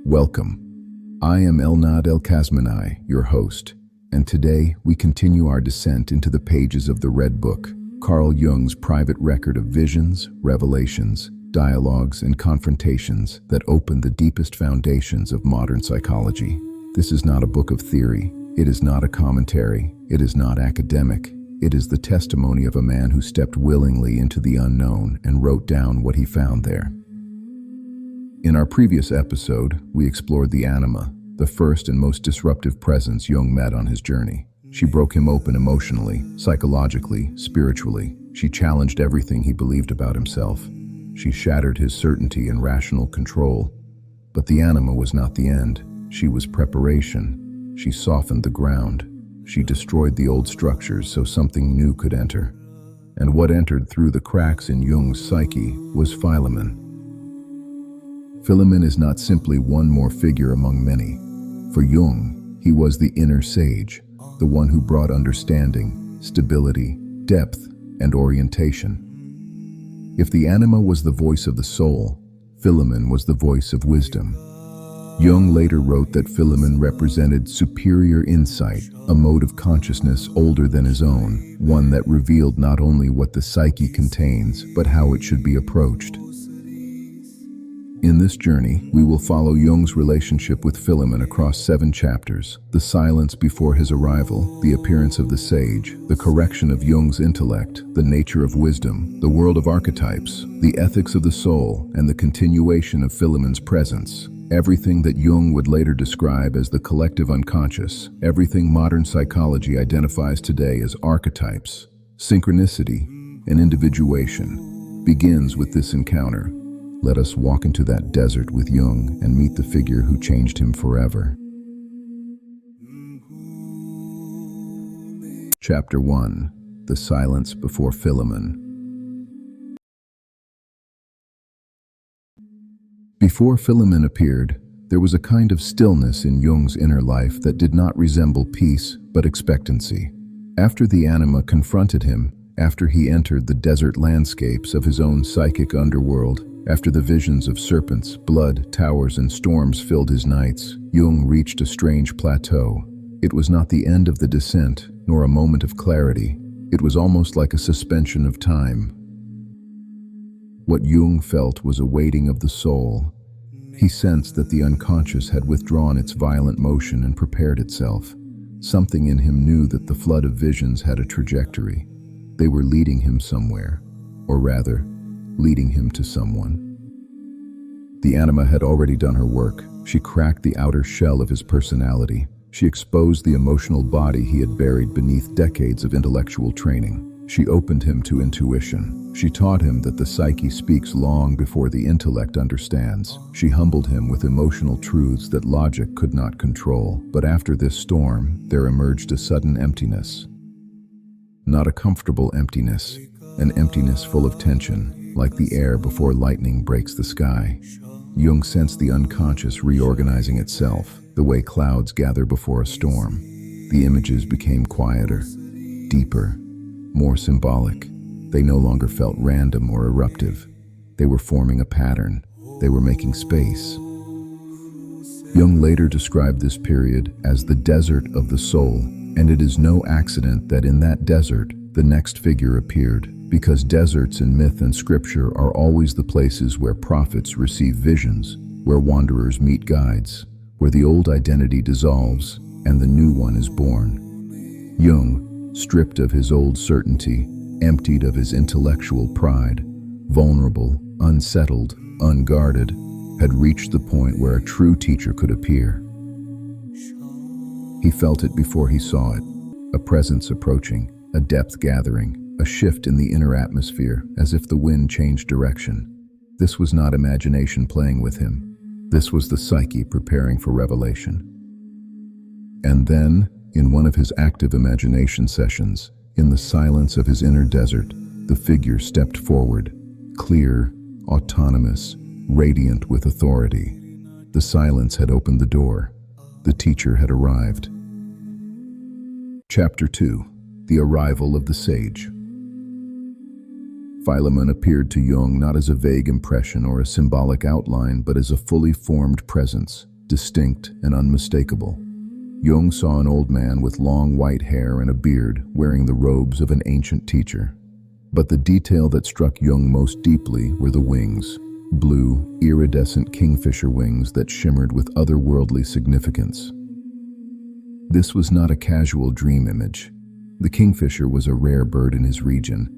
Welcome. I am Elnad El-Kazmanai, your host, and today we continue our descent into the pages of the Red Book, Carl Jung's private record of visions, revelations, dialogues, and confrontations that open the deepest foundations of modern psychology. This is not a book of theory. It is not a commentary. It is not academic. It is the testimony of a man who stepped willingly into the unknown and wrote down what he found there. In our previous episode, we explored the anima, the first and most disruptive presence Jung met on his journey. She broke him open emotionally, psychologically, spiritually. She challenged everything he believed about himself. She shattered his certainty and rational control. But the anima was not the end. She was preparation. She softened the ground. She destroyed the old structures so something new could enter. And what entered through the cracks in Jung's psyche was Philemon. Philemon is not simply one more figure among many. For Jung, he was the inner sage, the one who brought understanding, stability, depth, and orientation. If the anima was the voice of the soul, Philemon was the voice of wisdom. Jung later wrote that Philemon represented superior insight, a mode of consciousness older than his own, one that revealed not only what the psyche contains, but how it should be approached. In this journey, we will follow Jung's relationship with Philemon across 7 chapters: the silence before his arrival, the appearance of the sage, the correction of Jung's intellect, the nature of wisdom, the world of archetypes, the ethics of the soul, and the continuation of Philemon's presence. Everything that Jung would later describe as the collective unconscious, everything modern psychology identifies today as archetypes, synchronicity, and individuation, begins with this encounter. Let us walk into that desert with Jung and meet the figure who changed him forever. Chapter 1: The Silence Before Philemon. Before Philemon appeared, there was a kind of stillness in Jung's inner life that did not resemble peace, but expectancy. After the anima confronted him, after he entered the desert landscapes of his own psychic underworld, after the visions of serpents, blood, towers, and storms filled his nights, Jung reached a strange plateau. It was not the end of the descent, nor a moment of clarity. It was almost like a suspension of time. What Jung felt was a weighting of the soul. He sensed that the unconscious had withdrawn its violent motion and prepared itself. Something in him knew that the flood of visions had a trajectory. They were leading him somewhere, or rather, leading him to someone. The anima had already done her work. She cracked the outer shell of his personality. She exposed the emotional body he had buried beneath decades of intellectual training. She opened him to intuition. She taught him that the psyche speaks long before the intellect understands. She humbled him with emotional truths that logic could not control. But after this storm, there emerged a sudden emptiness. Not a comfortable emptiness, an emptiness full of tension, like the air before lightning breaks the sky. Jung sensed the unconscious reorganizing itself, the way clouds gather before a storm. The images became quieter, deeper, more symbolic. They no longer felt random or eruptive. They were forming a pattern. They were making space. Jung later described this period as the desert of the soul, and it is no accident that in that desert, the next figure appeared, because deserts in myth and scripture are always the places where prophets receive visions, where wanderers meet guides, where the old identity dissolves and the new one is born. Jung, stripped of his old certainty, emptied of his intellectual pride, vulnerable, unsettled, unguarded, had reached the point where a true teacher could appear. He felt it before he saw it, a presence approaching, a depth gathering, a shift in the inner atmosphere, as if the wind changed direction. This was not imagination playing with him. This was the psyche preparing for revelation. And then, in one of his active imagination sessions, in the silence of his inner desert, the figure stepped forward, clear, autonomous, radiant with authority. The silence had opened the door. The teacher had arrived. Chapter 2: The Arrival of the Sage. Philemon appeared to Jung not as a vague impression or a symbolic outline, but as a fully formed presence. distinct and unmistakable. Jung saw an old man with long white hair and a beard, wearing the robes of an ancient teacher. But the detail that struck Jung most deeply were the wings, blue, iridescent kingfisher wings that shimmered with otherworldly significance. This was not a casual dream image. The kingfisher was a rare bird in his region.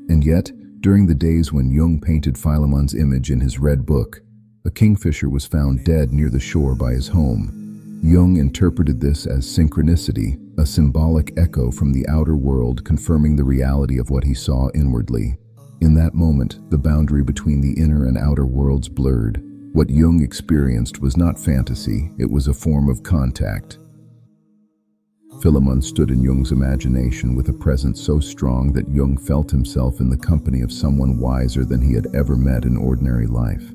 And yet, during the days when Jung painted Philemon's image in his red book, a kingfisher was found dead near the shore by his home. Jung interpreted this as synchronicity, a symbolic echo from the outer world confirming the reality of what he saw inwardly. In that moment, the boundary between the inner and outer worlds blurred. What Jung experienced was not fantasy, it was a form of contact. Philemon stood in Jung's imagination with a presence so strong that Jung felt himself in the company of someone wiser than he had ever met in ordinary life.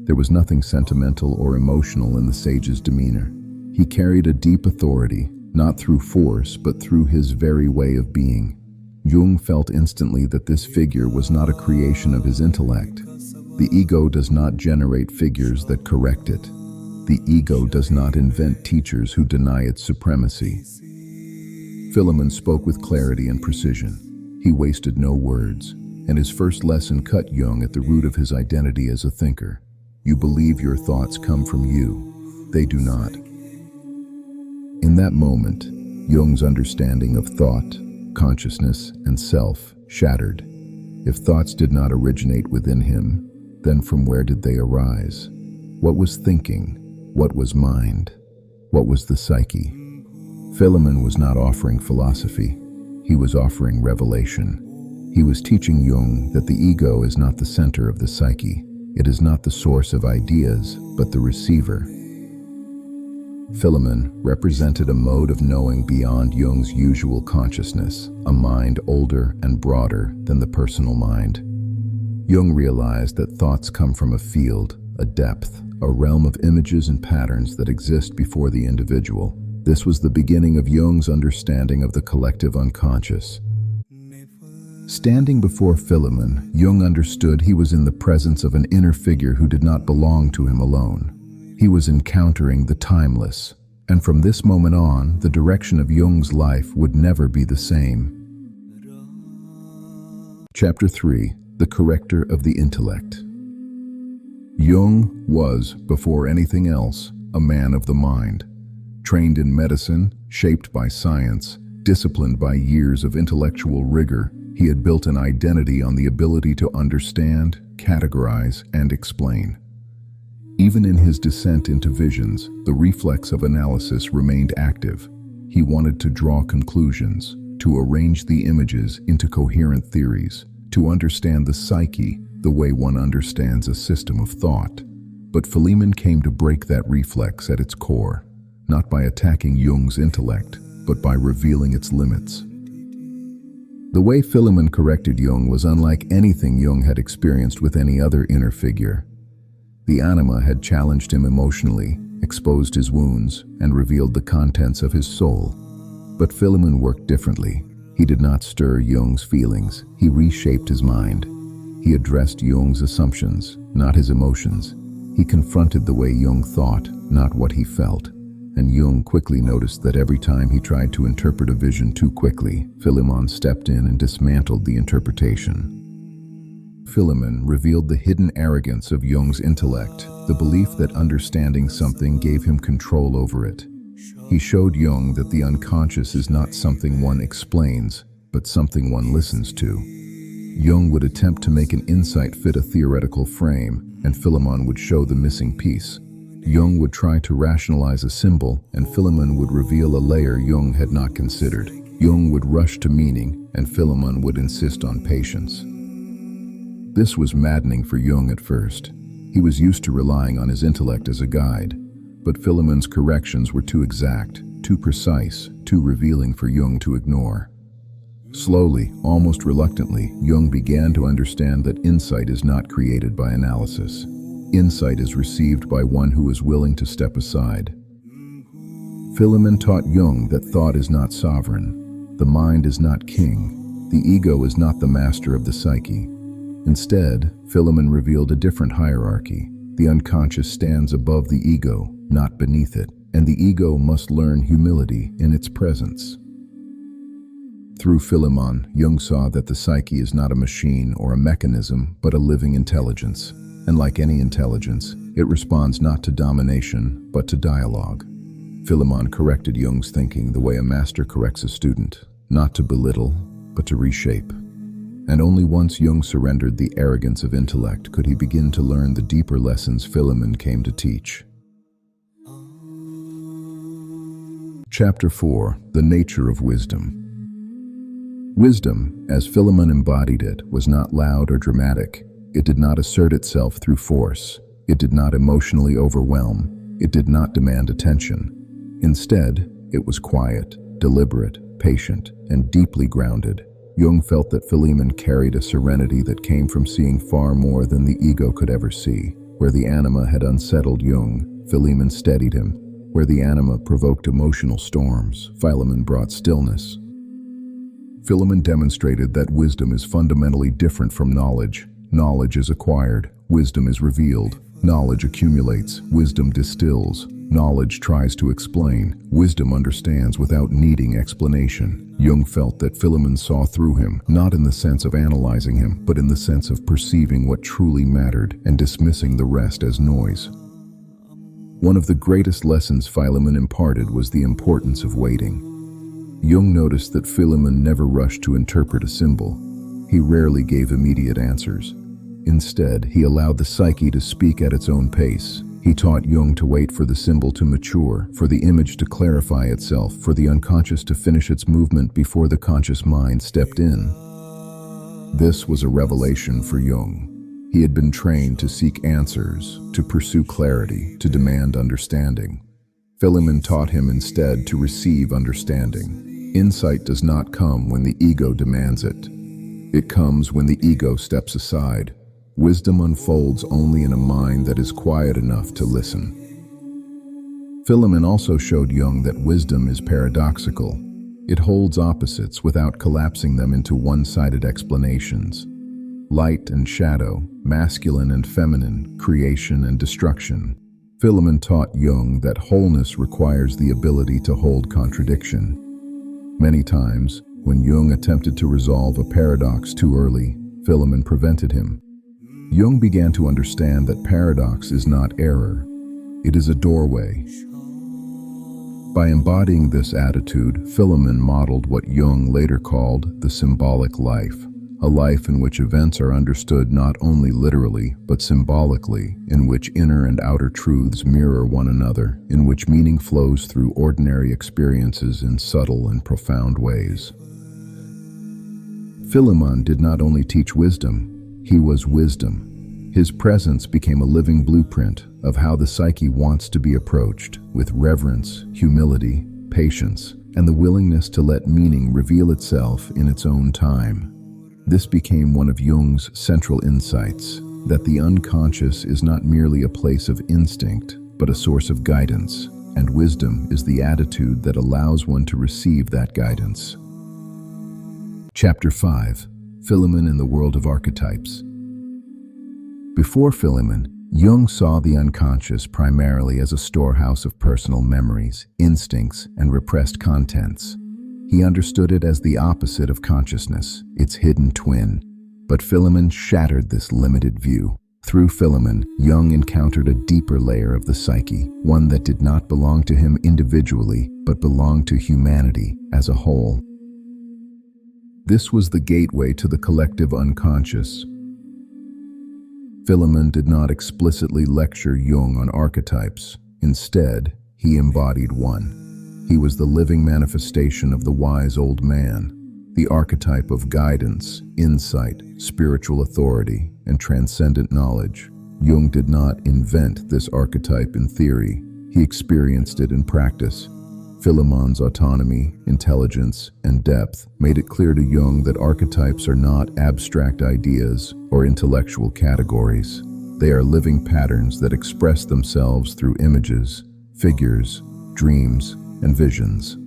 There was nothing sentimental or emotional in the sage's demeanor. He carried a deep authority, not through force, but through his very way of being. Jung felt instantly that this figure was not a creation of his intellect. The ego does not generate figures that correct it. The ego does not invent teachers who deny its supremacy. Philemon spoke with clarity and precision. He wasted no words, and his first lesson cut Jung at the root of his identity as a thinker. You believe your thoughts come from you. They do not. In that moment, Jung's understanding of thought, consciousness, and self shattered. If thoughts did not originate within him, then from where did they arise? What was thinking? What was mind? What was the psyche? Philemon was not offering philosophy. He was offering revelation. He was teaching Jung that the ego is not the center of the psyche. It is not the source of ideas, but the receiver. Philemon represented a mode of knowing beyond Jung's usual consciousness, a mind older and broader than the personal mind. Jung realized that thoughts come from a field, a depth, a realm of images and patterns that exist before the individual. This was the beginning of Jung's understanding of the collective unconscious. Standing before Philemon, Jung understood he was in the presence of an inner figure who did not belong to him alone. He was encountering the timeless, and from this moment on, the direction of Jung's life would never be the same. Chapter 3: The Corrector of the Intellect. Jung was, before anything else, a man of the mind. Trained in medicine, shaped by science, disciplined by years of intellectual rigor, he had built an identity on the ability to understand, categorize, and explain. Even in his descent into visions, the reflex of analysis remained active. He wanted to draw conclusions, to arrange the images into coherent theories, to understand the psyche the way one understands a system of thought. But Philemon came to break that reflex at its core, not by attacking Jung's intellect, but by revealing its limits. The way Philemon corrected Jung was unlike anything Jung had experienced with any other inner figure. The anima had challenged him emotionally, exposed his wounds, and revealed the contents of his soul. But Philemon worked differently. He did not stir Jung's feelings, he reshaped his mind. He addressed Jung's assumptions, not his emotions. He confronted the way Jung thought, not what he felt. And Jung quickly noticed that every time he tried to interpret a vision too quickly, Philemon stepped in and dismantled the interpretation. Philemon revealed the hidden arrogance of Jung's intellect, the belief that understanding something gave him control over it. He showed Jung that the unconscious is not something one explains, but something one listens to. Jung would attempt to make an insight fit a theoretical frame, and Philemon would show the missing piece. Jung would try to rationalize a symbol, and Philemon would reveal a layer Jung had not considered. Jung would rush to meaning, and Philemon would insist on patience. This was maddening for Jung at first. He was used to relying on his intellect as a guide, but Philemon's corrections were too exact, too precise, too revealing for Jung to ignore. Slowly, almost reluctantly, Jung began to understand that insight is not created by analysis. Insight is received by one who is willing to step aside. Philemon taught Jung that thought is not sovereign, the mind is not king, the ego is not the master of the psyche. Instead, Philemon revealed a different hierarchy. The unconscious stands above the ego, not beneath it, and the ego must learn humility in its presence. Through Philemon, Jung saw that the psyche is not a machine or a mechanism, but a living intelligence. And like any intelligence, it responds not to domination, but to dialogue. Philemon corrected Jung's thinking the way a master corrects a student, not to belittle, but to reshape. And only once Jung surrendered the arrogance of intellect could he begin to learn the deeper lessons Philemon came to teach. Chapter 4: The Nature of Wisdom. Wisdom, as Philemon embodied it, was not loud or dramatic. It did not assert itself through force. It did not emotionally overwhelm. It did not demand attention. Instead, it was quiet, deliberate, patient, and deeply grounded. Jung felt that Philemon carried a serenity that came from seeing far more than the ego could ever see. Where the anima had unsettled Jung, Philemon steadied him. Where the anima provoked emotional storms, Philemon brought stillness. Philemon demonstrated that wisdom is fundamentally different from knowledge. Knowledge is acquired, wisdom is revealed. Knowledge accumulates, wisdom distills. Knowledge tries to explain, wisdom understands without needing explanation. Jung felt that Philemon saw through him, not in the sense of analyzing him, but in the sense of perceiving what truly mattered and dismissing the rest as noise. One of the greatest lessons Philemon imparted was the importance of waiting. Jung noticed that Philemon never rushed to interpret a symbol. He rarely gave immediate answers. Instead, he allowed the psyche to speak at its own pace. He taught Jung to wait for the symbol to mature, for the image to clarify itself, for the unconscious to finish its movement before the conscious mind stepped in. This was a revelation for Jung. He had been trained to seek answers, to pursue clarity, to demand understanding. Philemon taught him instead to receive understanding. Insight does not come when the ego demands it. It comes when the ego steps aside. Wisdom unfolds only in a mind that is quiet enough to listen. Philemon also showed Jung that wisdom is paradoxical. It holds opposites without collapsing them into one-sided explanations. Light and shadow, masculine and feminine, creation and destruction. Philemon taught Jung that wholeness requires the ability to hold contradiction. Many times, when Jung attempted to resolve a paradox too early, Philemon prevented him. Jung began to understand that paradox is not error, it is a doorway. By embodying this attitude, Philemon modeled what Jung later called the symbolic life, a life in which events are understood not only literally, but symbolically, in which inner and outer truths mirror one another, in which meaning flows through ordinary experiences in subtle and profound ways. Philemon did not only teach wisdom, he was wisdom. His presence became a living blueprint of how the psyche wants to be approached, with reverence, humility, patience, and the willingness to let meaning reveal itself in its own time. This became one of Jung's central insights, that the unconscious is not merely a place of instinct, but a source of guidance, and wisdom is the attitude that allows one to receive that guidance. Chapter 5: Philemon in the World of Archetypes. Before Philemon, Jung saw the unconscious primarily as a storehouse of personal memories, instincts, and repressed contents. He understood it as the opposite of consciousness, its hidden twin. But Philemon shattered this limited view. Through Philemon, Jung encountered a deeper layer of the psyche, one that did not belong to him individually, but belonged to humanity as a whole. This was the gateway to the collective unconscious. Philemon did not explicitly lecture Jung on archetypes. Instead, he embodied one. He was the living manifestation of the wise old man, the archetype of guidance, insight, spiritual authority, and transcendent knowledge. Jung did not invent this archetype in theory. He experienced it in practice. Philemon's autonomy, intelligence, and depth made it clear to Jung that archetypes are not abstract ideas or intellectual categories. They are living patterns that express themselves through images, figures, dreams, and visions.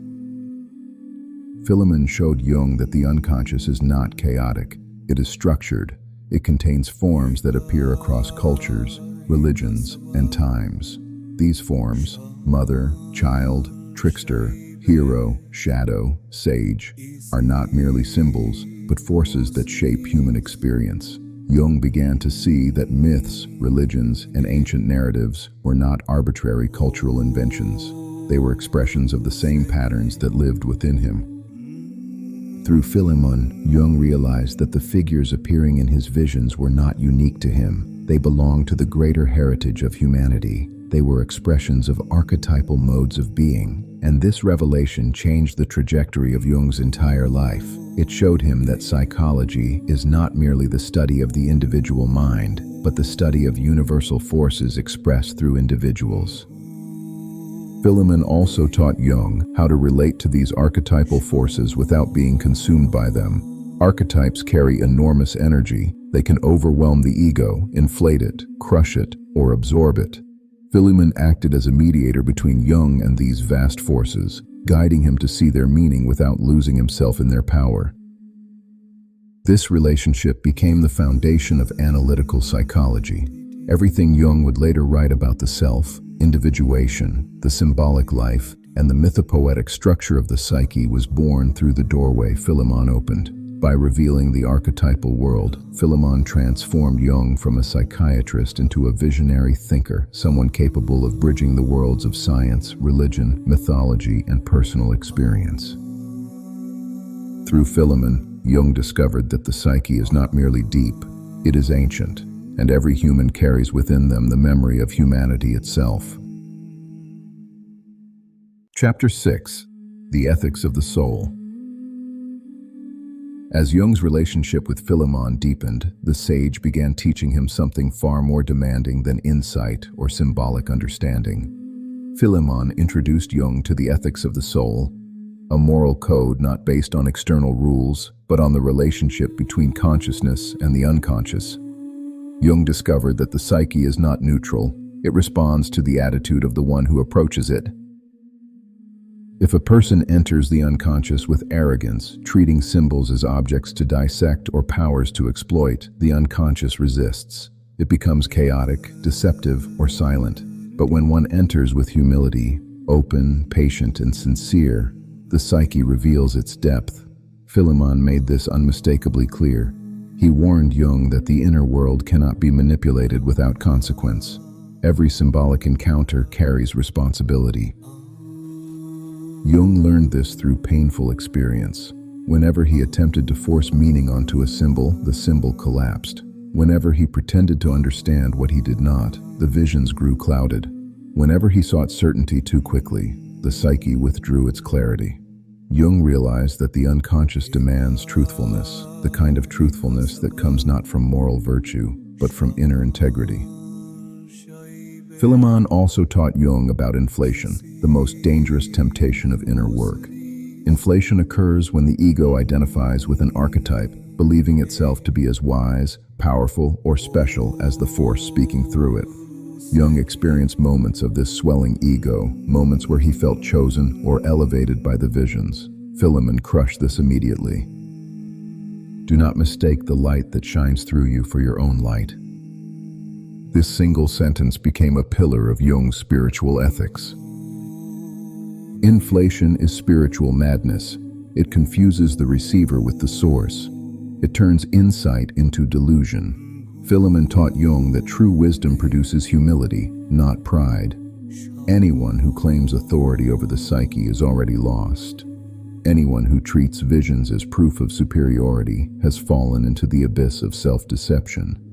Philemon showed Jung that the unconscious is not chaotic. It is structured. It contains forms that appear across cultures, religions, and times. These forms, mother, child, trickster, hero, shadow, sage, are not merely symbols, but forces that shape human experience. Jung began to see that myths, religions, and ancient narratives were not arbitrary cultural inventions. They were expressions of the same patterns that lived within him. Through Philemon, Jung realized that the figures appearing in his visions were not unique to him. They belonged to the greater heritage of humanity. They were expressions of archetypal modes of being. And this revelation changed the trajectory of Jung's entire life. It showed him that psychology is not merely the study of the individual mind, but the study of universal forces expressed through individuals. Philemon also taught Jung how to relate to these archetypal forces without being consumed by them. Archetypes carry enormous energy. They can overwhelm the ego, inflate it, crush it, or absorb it. Philemon acted as a mediator between Jung and these vast forces, guiding him to see their meaning without losing himself in their power. This relationship became the foundation of analytical psychology. Everything Jung would later write about the self, individuation, the symbolic life, and the mythopoetic structure of the psyche was born through the doorway Philemon opened. By revealing the archetypal world, Philemon transformed Jung from a psychiatrist into a visionary thinker, someone capable of bridging the worlds of science, religion, mythology, and personal experience. Through Philemon, Jung discovered that the psyche is not merely deep, it is ancient, and every human carries within them the memory of humanity itself. Chapter 6: The Ethics of the Soul. As Jung's relationship with Philemon deepened, the sage began teaching him something far more demanding than insight or symbolic understanding. Philemon introduced Jung to the ethics of the soul, a moral code not based on external rules, but on the relationship between consciousness and the unconscious. Jung discovered that the psyche is not neutral. It responds to the attitude of the one who approaches it. If a person enters the unconscious with arrogance, treating symbols as objects to dissect or powers to exploit, the unconscious resists. It becomes chaotic, deceptive, or silent. But when one enters with humility, open, patient, and sincere, the psyche reveals its depth. Philemon made this unmistakably clear. He warned Jung that the inner world cannot be manipulated without consequence. Every symbolic encounter carries responsibility. Jung learned this through painful experience. Whenever he attempted to force meaning onto a symbol, the symbol collapsed. Whenever he pretended to understand what he did not, the visions grew clouded. Whenever he sought certainty too quickly, the psyche withdrew its clarity. Jung realized that the unconscious demands truthfulness, the kind of truthfulness that comes not from moral virtue, but from inner integrity. Philemon also taught Jung about inflation, the most dangerous temptation of inner work. Inflation occurs when the ego identifies with an archetype, believing itself to be as wise, powerful, or special as the force speaking through it. Jung experienced moments of this swelling ego, moments where he felt chosen or elevated by the visions. Philemon crushed this immediately. Do not mistake the light that shines through you for your own light. This single sentence became a pillar of Jung's spiritual ethics. Inflation is spiritual madness. It confuses the receiver with the source. It turns insight into delusion. Philemon taught Jung that true wisdom produces humility, not pride. Anyone who claims authority over the psyche is already lost. Anyone who treats visions as proof of superiority has fallen into the abyss of self-deception.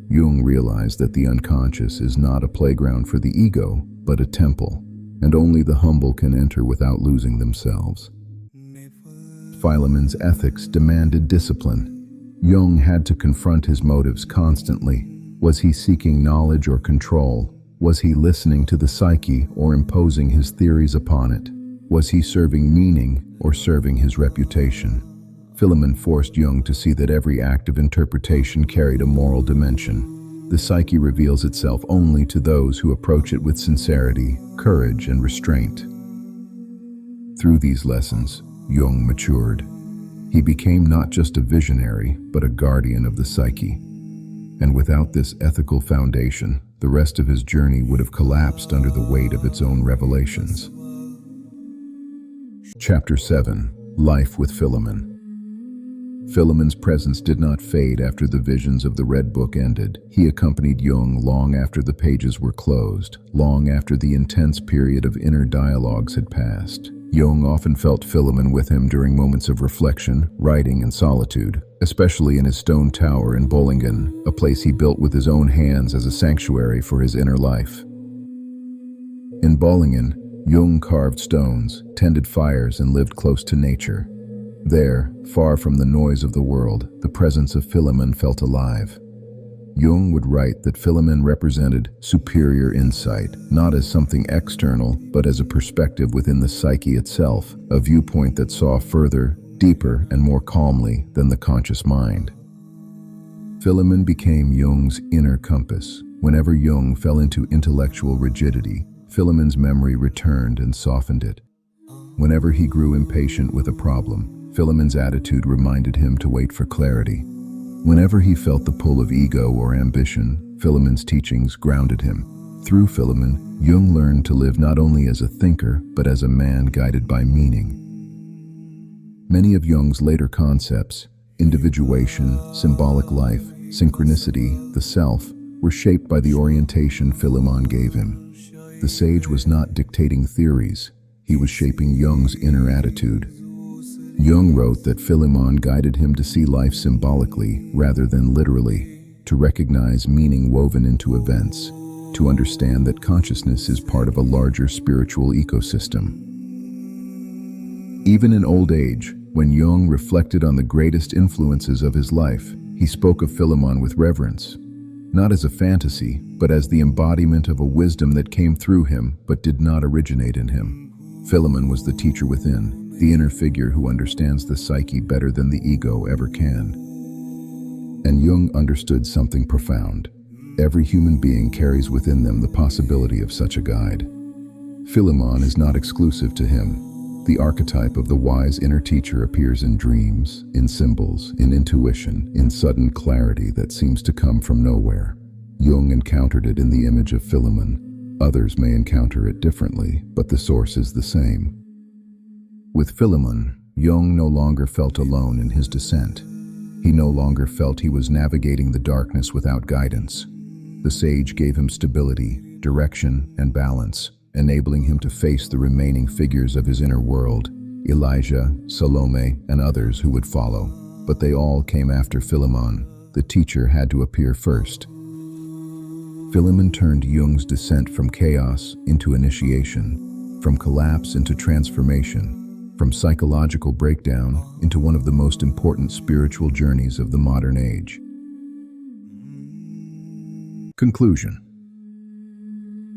Jung realized that the unconscious is not a playground for the ego, but a temple, and only the humble can enter without losing themselves. Philemon's ethics demanded discipline. Jung had to confront his motives constantly. Was he seeking knowledge or control? Was he listening to the psyche or imposing his theories upon it? Was he serving meaning or serving his reputation? Philemon forced Jung to see that every act of interpretation carried a moral dimension. The psyche reveals itself only to those who approach it with sincerity, courage, and restraint. Through these lessons, Jung matured. He became not just a visionary, but a guardian of the psyche. And without this ethical foundation, the rest of his journey would have collapsed under the weight of its own revelations. Chapter 7. Life with Philemon. Philemon's presence did not fade after the visions of the Red Book ended. He accompanied Jung long after the pages were closed, long after the intense period of inner dialogues had passed. Jung often felt Philemon with him during moments of reflection, writing, and solitude, especially in his stone tower in Bollingen, a place he built with his own hands as a sanctuary for his inner life. In Bollingen, Jung carved stones, tended fires, and lived close to nature. There, far from the noise of the world, the presence of Philemon felt alive. Jung would write that Philemon represented superior insight, not as something external, but as a perspective within the psyche itself, a viewpoint that saw further, deeper, and more calmly than the conscious mind. Philemon became Jung's inner compass. Whenever Jung fell into intellectual rigidity, Philemon's memory returned and softened it. Whenever he grew impatient with a problem, Philemon's attitude reminded him to wait for clarity. Whenever he felt the pull of ego or ambition, Philemon's teachings grounded him. Through Philemon, Jung learned to live not only as a thinker, but as a man guided by meaning. Many of Jung's later concepts, individuation, symbolic life, synchronicity, the self, were shaped by the orientation Philemon gave him. The sage was not dictating theories, he was shaping Jung's inner attitude. Jung wrote that Philemon guided him to see life symbolically rather than literally, to recognize meaning woven into events, to understand that consciousness is part of a larger spiritual ecosystem. Even in old age, when Jung reflected on the greatest influences of his life, he spoke of Philemon with reverence, not as a fantasy, but as the embodiment of a wisdom that came through him but did not originate in him. Philemon was the teacher within, the inner figure who understands the psyche better than the ego ever can. And Jung understood something profound. Every human being carries within them the possibility of such a guide. Philemon is not exclusive to him. The archetype of the wise inner teacher appears in dreams, in symbols, in intuition, in sudden clarity that seems to come from nowhere. Jung encountered it in the image of Philemon. Others may encounter it differently, but the source is the same. With Philemon, Jung no longer felt alone in his descent. He no longer felt he was navigating the darkness without guidance. The sage gave him stability, direction, and balance, enabling him to face the remaining figures of his inner world, Elijah, Salome, and others who would follow. But they all came after Philemon. The teacher had to appear first. Philemon turned Jung's descent from chaos into initiation, from collapse into transformation, from psychological breakdown into one of the most important spiritual journeys of the modern age. Conclusion.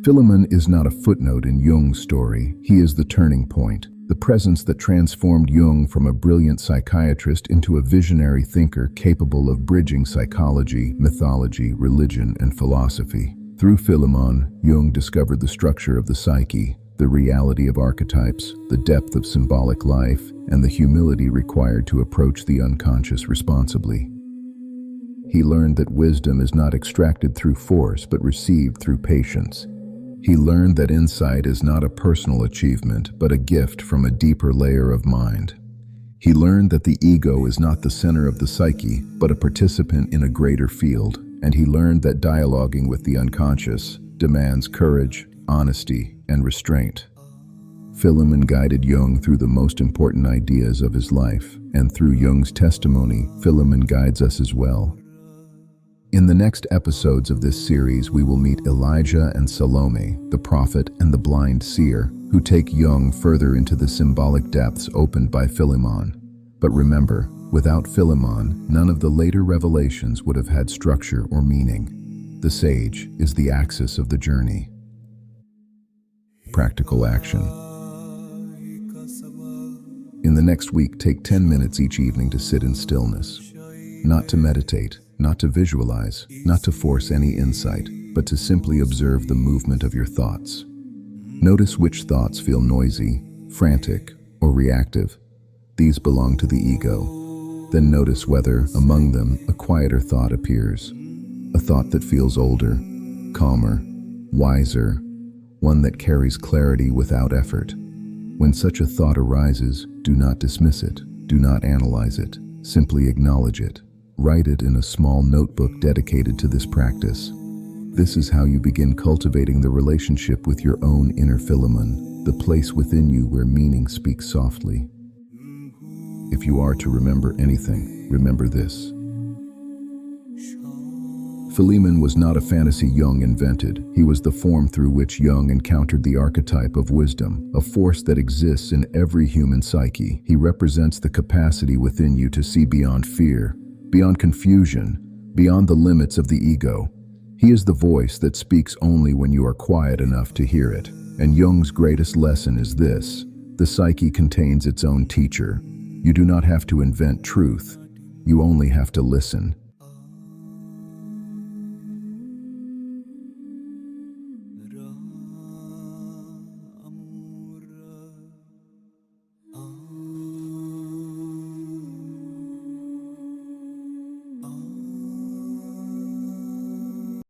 Philemon is not a footnote in Jung's story, he is the turning point, the presence that transformed Jung from a brilliant psychiatrist into a visionary thinker capable of bridging psychology, mythology, religion, and philosophy. Through Philemon, Jung discovered the structure of the psyche, the reality of archetypes, the depth of symbolic life, and the humility required to approach the unconscious responsibly. He learned that wisdom is not extracted through force but received through patience. He learned that insight is not a personal achievement but a gift from a deeper layer of mind. He learned that the ego is not the center of the psyche but a participant in a greater field, and he learned that dialoguing with the unconscious demands courage, honesty, and restraint. Philemon guided Jung through the most important ideas of his life, and through Jung's testimony, Philemon guides us as well. In the next episodes of this series, we will meet Elijah and Salome, the prophet and the blind seer, who take Jung further into the symbolic depths opened by Philemon. But remember, without Philemon, none of the later revelations would have had structure or meaning. The sage is the axis of the journey. Practical action. In the next week, take 10 minutes each evening to sit in stillness. Not to meditate, not to visualize, not to force any insight, but to simply observe the movement of your thoughts. Notice which thoughts feel noisy, frantic, or reactive. These belong to the ego. Then notice whether, among them, a quieter thought appears. A thought that feels older, calmer, wiser, one that carries clarity without effort. When such a thought arises, do not dismiss it, do not analyze it, simply acknowledge it. Write it in a small notebook dedicated to this practice. This is how you begin cultivating the relationship with your own inner Philemon, the place within you where meaning speaks softly. If you are to remember anything, remember this. Philemon was not a fantasy Jung invented. He was the form through which Jung encountered the archetype of wisdom, a force that exists in every human psyche. He represents the capacity within you to see beyond fear, beyond confusion, beyond the limits of the ego. He is the voice that speaks only when you are quiet enough to hear it. And Jung's greatest lesson is this: the psyche contains its own teacher. You do not have to invent truth. You only have to listen.